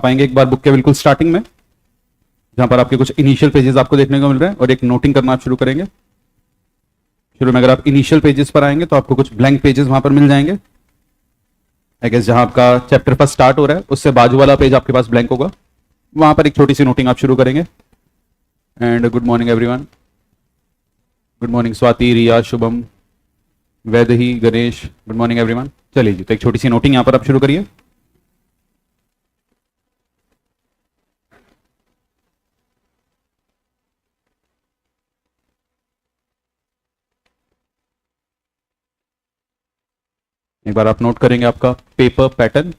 पाएंगे एक बार बुक के बिल्कुल स्टार्टिंग में, जहां पर आपके कुछ इनिशियल पेजेस आपको देखने को मिल रहे हैं और एक नोटिंग करना आप शुरू करेंगे। शुरू में अगर आप इनिशियल पेजेस पर आएंगे तो आपको कुछ ब्लैंक पेजेस वहां पर मिल जाएंगे। आई गेस जहां आपका चैप्टर फर्स्ट स्टार्ट हो रहा है उससे बाजू वाला पेज आपके पास ब्लैंक होगा, वहां पर एक छोटी सी नोटिंग आप शुरू करेंगे। And good morning everyone, good morning Swati, Riya, Shubham, Vaidehi, Ganesh, good morning everyone. चलिए जी, तो एक छोटी सी नोटिंग यहां पर आप शुरू करिए। एक बार आप नोट करेंगे आपका paper pattern.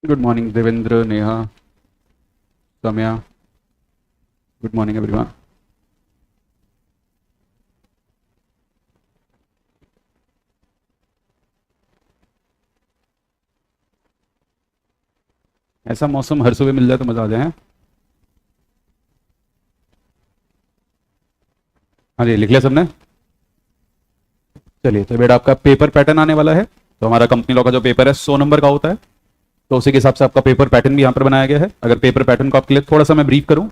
Good morning Devendra, Neha, Samya, good morning everyone. ऐसा मौसम हर सुबह मिल जाए तो मजा आ जाए। हाँ जी, लिख लिया सबने? चलिए, तो बेटा आपका पेपर पैटर्न आने वाला है। तो हमारा कंपनी लॉ का जो पेपर है 100 नंबर का होता है, तो उसी के हिसाब से आपका पेपर पैटर्न भी यहाँ पर बनाया गया है। अगर पेपर पैटर्न को आपके लिए थोड़ा सा मैं ब्रीफ करूं,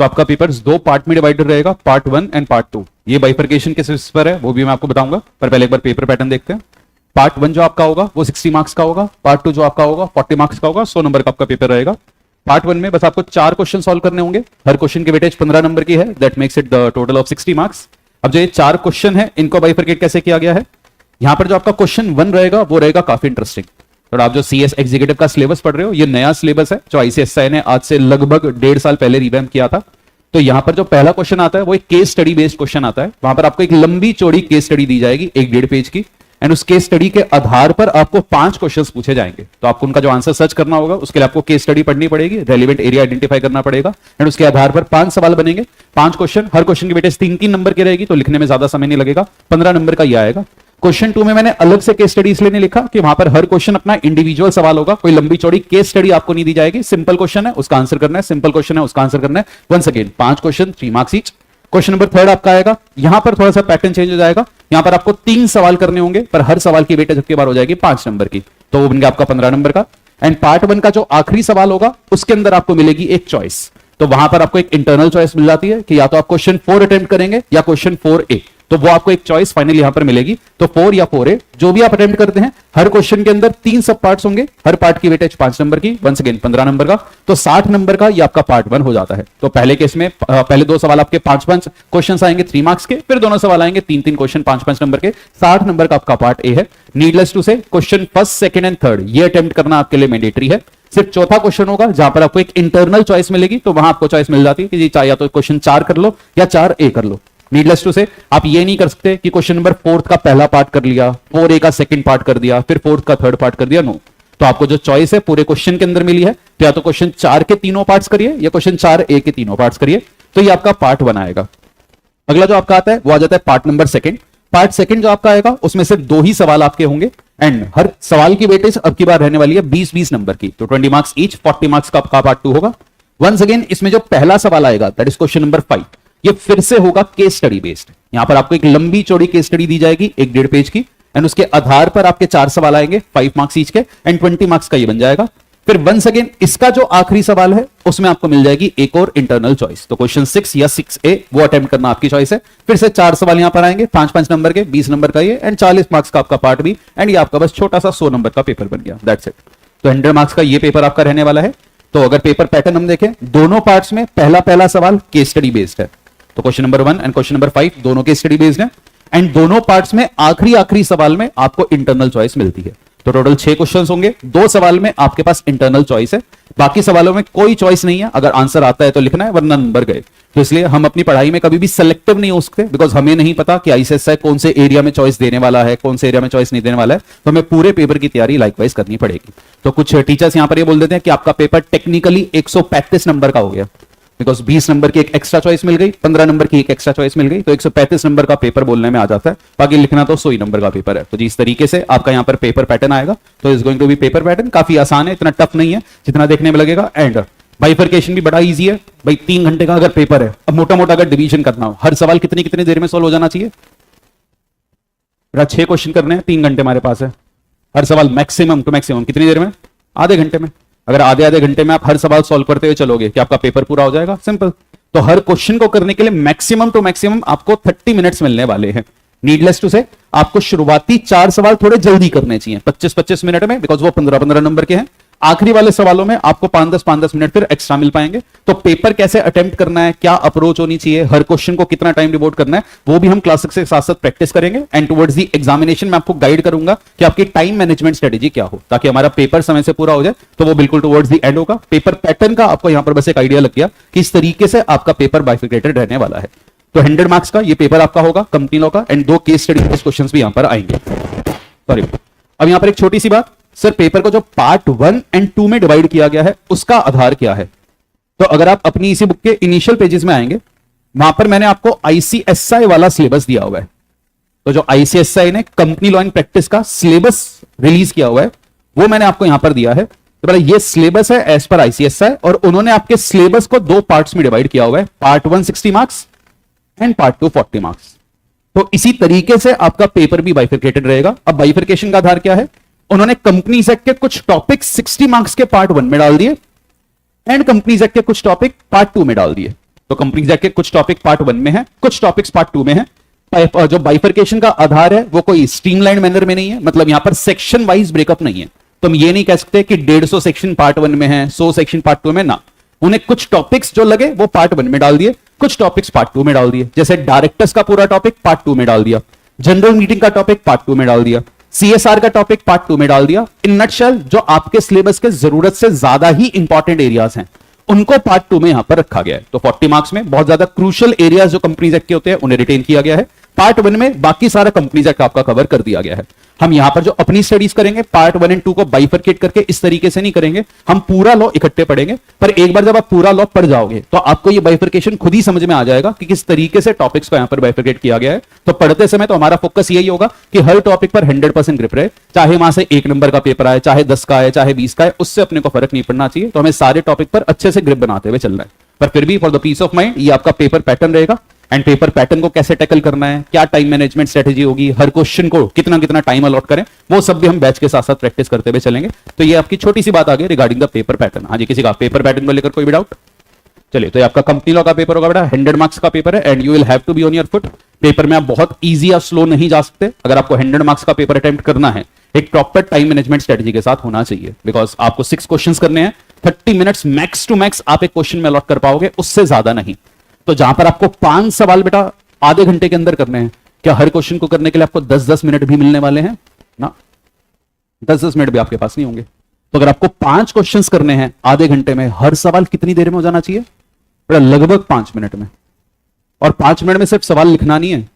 तो आपका पेपर 2 पार्ट में डिवाइडेड रहेगा, पार्ट 1 एंड पार्ट 2। ये बाइफर्केशन किस बेसिस पर है वो भी मैं आपको बताऊंगा, पर पहले एक बार पेपर पैटर्न देखते हैं। पार्ट 1 जो आपका होगा वो 60 मार्क्स का होगा, पार्ट 2 जो आपका होगा 40 मार्क्स का होगा, 100 नंबर का आपका पेपर रहेगा। पार्ट 1 में बस आपको 4 क्वेश्चन सॉल्व करने होंगे, हर क्वेश्चन की वेटेज 15 नंबर की है, that makes it the total of 60 marks. अब जो ये 4 क्वेश्चन है इनको बाइफर्केट कैसे किया गया है, यहां पर जो आपका क्वेश्चन 1 रहेगा वो रहेगा काफी इंटरेस्टिंग। और आप जो सीएस एग्जीक्यूटिव का सिलेबस पढ़ रहे हो, ये नया सिलेबस है जो आईसीएसआई ने आज से लगभग 1.5 साल पहले रिवैम्प किया था। तो यहां पर जो पहला क्वेश्चन आता है वो एक केस स्टडी बेस्ड क्वेश्चन आता है। वहां पर आपको एक लंबी चौड़ी केस स्टडी दी जाएगी 1.5 पेज की, एंड उस केस स्टडी के आधार पर आपको 5 क्वेश्चंस पूछे जाएंगे। तो आपको उनका जो आंसर सर्च करना होगा उसके लिए आपको केस स्टडी पढ़नी पड़ेगी, रेलिवेंट एरिया आइडेंटिफाई करना पड़ेगा, एंड उसके आधार पर 5 सवाल बनेंगे, 5 क्वेश्चन, हर क्वेश्चन की वेटेज 3-3 नंबर की रहेगी, तो लिखने में ज्यादा समय नहीं लगेगा, 15 नंबर का यह आएगा। क्वेश्चन 2 में मैंने अलग से केस स्टडी इसलिए नहीं लिखा कि वहां पर हर क्वेश्चन अपना इंडिविजुअल सवाल होगा, कोई लंबी चौड़ी केस स्टडी आपको नहीं दी जाएगी। सिंपल क्वेश्चन है उसका आंसर करना है, सिंपल क्वेश्चन है उसका आंसर करना है। Once again 5 question, 3 marks each. Question number 3 आपका आएगा, यहां पर थोड़ा सा पैटर्न चेंज हो जाएगा, यहां पर आपको 3 सवाल करने होंगे, पर हर सवाल की वेटेज आपके बार हो जाएगी 5 नंबर की, तो वो बन गया आपका 15 नंबर का। एंड पार्ट 1 का जो आखिरी सवाल होगा उसके अंदर आपको मिलेगी एक चॉइस, तो वहां पर आपको एक इंटरनल चॉइस मिल जाती है कि या तो आप क्वेश्चन 4 अटेम्प्ट करेंगे या क्वेश्चन 4A, तो वो आपको एक चॉइस फाइनली यहां पर मिलेगी। तो 4 या 4A जो भी आप अटेम्प्ट करते हैं, हर क्वेश्चन के अंदर 3 सब पार्ट्स होंगे, हर पार्ट की वेटेज 5 नंबर की, वंस अगेन 15 नंबर का, तो 60 नंबर का ये आपका पार्ट 1 हो जाता है। तो पहले केस में पहले 2 सवाल आपके 5-5 क्वेश्चन आएंगे 3 मार्क्स के, फिर दोनों सवाल आएंगे 3-3 क्वेश्चन 5-5 नंबर के, 60 नंबर का आपका पार्ट ए है। नीडलेस टू से question 1st, 2nd and 3rd ये अटेम्प्ट करना आपके लिए मैंडेटरी है। सिर्फ चौथा क्वेश्चन होगा जहां पर आपको एक इंटरनल चॉइस मिलेगी, तो वहां आपको चॉइस मिल जाती है कि चाहे या तो क्वेश्चन 4 कर लो या 4A कर लो। नीडलेस टू से आप ये नहीं कर सकते कि क्वेश्चन नंबर 4 का पहला पार्ट कर लिया, 4A का सेकंड पार्ट कर दिया, फिर 4 का 3rd पार्ट कर दिया, नो। तो आपको जो चॉइस है पूरे क्वेश्चन के अंदर मिली है, तो या तो क्वेश्चन 4 के तीनों पार्ट्स करिए या क्वेश्चन 4A के तीनों पार्ट्स करिए, तो ये आपका पार्ट 1 आएगा। अगला जो आपका आता है वो आ जाता है पार्ट नंबर 2। पार्ट 2 जो आपका आएगा उसमें सिर्फ 2 ही सवाल आपके होंगे, एंड हर सवाल की वेटेज अब की बार रहने वाली है 20-20 नंबर की, तो 20 मार्क्स ईच, 40 मार्क्स का आपका पार्ट 2 होगा। वंस अगेन इसमें जो पहला सवाल आएगा दैट इज क्वेश्चन नंबर 5, ये फिर से होगा केस स्टडी बेस्ड। यहां पर आपको एक लंबी चौड़ी केस स्टडी दी जाएगी 1.5 पेज की, एंड उसके आधार पर आपके 4 सवाल आएंगे 5 मार्क्स ईच के, एंड 20 मार्क्स का ये बन जाएगा। फिर वंस अगेन इसका जो आखिरी सवाल है उसमें आपको मिल जाएगी एक और इंटरनल चॉइस, तो क्वेश्चन 6 या 6A वो अटेम्प्ट करना आपकी चॉइस है। फिर से 4 सवाल यहां पर आएंगे 5-5 नंबर के, 20 नंबर का ये, एंड 40 मार्क्स का आपका पार्ट भी, एंड ये आपका बस छोटा सा 100 नंबर का पेपर बन गया, दैट्स इट। तो 100 मार्क्स का ये पेपर आपका रहने वाला है। तो अगर पेपर पैटर्न हम देखें, दोनों पार्ट्स में पहला सवाल केस स्टडी बेस्ड है, तो question number 1 and question number 5 दोनों केस स्टडी बेस्ड है, एंड दोनों पार्ट्स में आखिरी सवाल में आपको इंटरनल चॉइस मिलती है। तो टोटल 6 क्वेश्चंस होंगे, 2 सवाल में आपके पास इंटरनल चॉइस है, बाकी सवालों में कोई चॉइस नहीं है, अगर आंसर आता है तो लिखना है वरना नंबर गए। तो इसलिए हम अपनी पढ़ाई में कभी भी सिलेक्टिव नहीं हो सकते, बिकॉज हमें नहीं पता कि आईसीएसआई कौन से एरिया में चॉइस देने वाला है, कौन से एरिया में चॉइस नहीं देने वाला है, तो हमें पूरे पेपर की तैयारी लाइकवाइज करनी पड़ेगी। तो कुछ टीचर्स यहां पर ये बोल देते हैं कि आपका पेपर टेक्निकली 135 नंबर का हो गया, बिकॉज 20 नंबर की एक एक्स्ट्रा चॉइस मिल गई, 15 नंबर की एक एक्स्ट्रा चॉइस मिल गई, तो 135 नंबर का पेपर बोलने में आ जाता है, बाकी लिखना तो 100 नंबर का पेपर है। तो जिस तरीके से आपका यहाँ पर पेपर पैटर्न आएगा, तो is going to be paper pattern काफी आसान है, इतना टफ नहीं है जितना देखने में लगेगा। एंड बाइफर्केशन भी बड़ा इजी है भाई, 3 घंटे का अगर पेपर है, अब मोटा मोटा अगर डिवीजन करना हो, हर सवाल कितनी कितनी देर में सोल्व हो जाना चाहिए, 6 क्वेश्चन करने हैं, 3 घंटे हमारे पास है, हर सवाल मैक्सिमम टू मैक्सिमम कितनी देर में, आधे घंटे में। अगर आधे घंटे में आप हर सवाल सॉल्व करते हुए चलोगे कि आपका पेपर पूरा हो जाएगा, सिंपल। तो हर क्वेश्चन को करने के लिए मैक्सिमम टू मैक्सिमम आपको 30 मिनट्स मिलने वाले हैं। नीडलेस टू से आपको शुरुआती 4 सवाल थोड़े जल्दी करने चाहिए 25-25 मिनट में, बिकॉज वो 15-15 नंबर के हैं। आखिरी वाले सवालों में आपको 5-10 मिनट फिर एक्स्ट्रा मिल पाएंगे। तो पेपर कैसे अटेम्प्ट करना है, क्या अप्रोच होनी चाहिए, हर क्वेश्चन को कितना टाइम डिवोट करना है, वो भी हम क्लासेस के साथ साथ प्रैक्टिस करेंगे। एंड टुवर्ड्स दी एग्जामिनेशन में आपको गाइड करूंगा कि आपकी टाइम मैनेजमेंट स्ट्रेटेजी क्या हो, ताकि हमारा पेपर समय से पूरा हो जाए। तो वो बिल्कुल टुवर्ड्स दी एंड होगा। पेपर पैटर्न का आपको यहां पर बस एक आइडिया लग गया कि इस तरीके से आपका पेपर बाइफिकेटेड रहने वाला है। तो 100 मार्क्स का ये पेपर आपका होगा कंपनी लॉ का, एंड 2 केस स्टडी क्वेश्चंस भी यहां पर आएंगे। सॉरी, अब यहां पर एक छोटी सी बात, सर पेपर को जो पार्ट 1 एंड 2 में डिवाइड किया गया है उसका आधार क्या है। तो अगर आप अपनी इसी बुक के इनिशियल पेजेस में आएंगे, वहां पर मैंने आपको आईसीएसआई वाला सिलेबस दिया हुआ है। तो जो आईसीएसआई ने कंपनी लॉ एंड प्रैक्टिस का सिलेबस रिलीज किया हुआ है, वो मैंने आपको यहां पर दिया है। तो बोला ये सिलेबस है एज पर आईसीएसआई, और उन्होंने आपके सिलेबस को दो पार्ट्स में डिवाइड किया हुआ है, part 1 60 marks and part 2 40 marks. तो इसी तरीके से आपका पेपर भी बाइफरकेटेड रहेगा। अब बाइफरकेशन का आधार क्या है, उन्होंने कंपनीज एक्ट के कुछ टॉपिक 60 मार्क्स के पार्ट 1 में डाल दिए एंड कंपनीज एक्ट के कुछ टॉपिक पार्ट 2 में डाल दिए। तो कंपनीज एक्ट के कुछ टॉपिक पार्ट 1 में है, कुछ टॉपिक्स पार्ट 2 में है। जो बाइफरकेशन का आधार है वो कोई स्ट्रीमलाइन मैनर में नहीं है, मतलब यहां पर सेक्शन वाइज ब्रेकअप नहीं है। तो हम ये नहीं कह सकते कि 150 सेक्शन पार्ट 1 में है, 100 सेक्शन पार्ट 2 में ना। उन्हें कुछ टॉपिक्स जो लगे वो पार्ट 1 में डाल दिए, कुछ टॉपिक्स पार्ट 2 में डाल दिए। जैसे डायरेक्टर्स का पूरा टॉपिक पार्ट 2 में डाल दिया, जनरल मीटिंग का टॉपिक पार्ट 2 में डाल दिया, सीएसआर का टॉपिक पार्ट 2 में डाल दिया। इन नटशेल जो आपके सिलेबस के जरूरत से ज्यादा ही इंपॉर्टेंट एरियाज हैं उनको पार्ट 2 में यहां पर रखा गया है। तो 40 मार्क्स में बहुत ज्यादा क्रूशियल एरियाज जो कंपनीज एक्ट के होते हैं उन्हें रिटेन किया गया है। पार्ट 1 में बाकी सारा कंपनीज एक्ट आपका कवर कर दिया गया है। हम यहां पर जो अपनी स्टडीज करेंगे पार्ट 1 एंड 2 को बाइफरकेट करके इस तरीके से नहीं करेंगे, हम पूरा लॉ इकट्ठे पढ़ेंगे। पर एक बार जब आप पूरा लॉ पढ़ जाओगे तो आपको ये बाइफरकेशन खुद ही समझ में आ जाएगा कि किस तरीके से टॉपिक्स को यहां पर बाइफरकेट किया गया है। तो पढ़ते समय तो हमारा फोकस यही होगा कि हर टॉपिक पर 100% ग्रिप रहे, चाहे वहां से 1 नंबर का पेपर आए, चाहे 10 का आए, चाहे 20 का आए, उससे अपने को फर्क नहीं पड़ना चाहिए। तो हमें सारे टॉपिक पर अच्छे से ग्रिप बनाते हुए चलना है। पर फिर भी for the peace of mind ये आपका पेपर पैटर्न रहेगा। एंड पेपर पैटर्न को कैसे टैकल करना है, क्या टाइम मैनेजमेंट स्ट्रेटेजी होगी, हर क्वेश्चन को कितना कितना टाइम अलॉट करें, वो सब भी हम बैच के साथ साथ प्रैक्टिस करते हुए चलेंगे। तो ये आपकी छोटी सी बात आ गई रिगार्डिंग द पेपर पैटर्न। हाँ जी, किसी का पेपर पैटर्न को लेकर कोई भी डाउट? चलिए, तो ये आपका कंपनी लॉ का पेपर होगा बेटा, 100 मार्क्स का पेपर है and you will have to be on your foot. Paper में आप बहुत इजी या स्लो नहीं जा सकते। अगर आपको 100 मार्क्स का पेपर अटेम्प्ट करना है, एक प्रॉपर टाइम मैनेजमेंट स्ट्रेटेजी के साथ होना चाहिए। बिकॉज आपको 6 क्वेश्चंस करने हैं, 30 मिनट्स मैक्स टू मैक्स आप एक क्वेश्चन में अलॉट कर पाओगे, उससे ज्यादा नहीं। तो जहां पर आपको 5 सवाल बेटा आधे घंटे के अंदर करने हैं, क्या हर क्वेश्चन को करने के लिए आपको 10-10 मिनट भी मिलने वाले हैं ना? 10-10 मिनट भी आपके पास नहीं होंगे। तो अगर आपको 5 क्वेश्चंस करने हैं आधे घंटे में, हर सवाल कितनी देर में हो जाना चाहिए बेटा? लगभग 5 मिनट में। और 5 मिनट में सिर्फ सवाल लिखना नहीं है,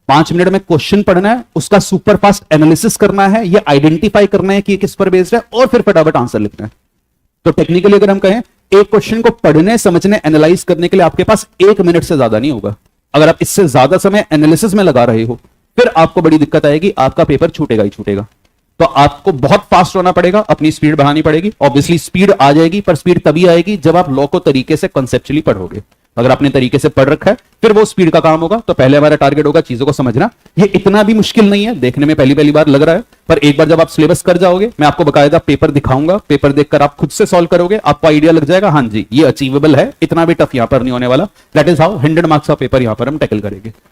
5 मिनट में क्वेश्चन पढ़ना है, उसका सुपर फास्ट एनालिसिस करना है, ये आइडेंटिफाई करना है कि किस पर बेस्ड है, और फिर फटाफट आंसर लिखना है। तो टेक्निकली अगर हम कहें, एक क्वेश्चन को पढ़ने, समझने, एनालाइज करने के लिए आपके पास 1 मिनट से ज्यादा नहीं होगा। अगर आप इससे ज्यादा समय एनालिसिस में लगा रहे हो, फिर आपको बड़ी दिक्कत आएगी, आपका पेपर छूटेगा ही छूटेगा। तो आपको बहुत फास्ट होना पड़ेगा, अपनी स्पीड बढ़ानी पड़ेगी। ऑब्वियसली स्पीड आ जाएगी, पर स्पीड तभी आएगी जब आप लॉ को तरीके से कंसेप्चुअली पढ़ोगे। अगर आपने तरीके से पढ़ रखा है, फिर वो स्पीड का काम होगा। तो पहले हमारा टारगेट होगा चीजों को समझना। ये इतना भी मुश्किल नहीं है, देखने में पहली पहली बार लग रहा है, पर एक बार जब आप सिलेबस कर जाओगे, मैं आपको बकायदा पेपर दिखाऊंगा, पेपर देखकर आप खुद से सॉल्व करोगे, आपको आइडिया लग जाएगा, हाँ जी ये अचीवेबल है, इतना भी टफ यहां पर नहीं होने वाला। दैट इज हाउ 100 मार्क्स का पेपर यहां पर हम टैकल करेंगे।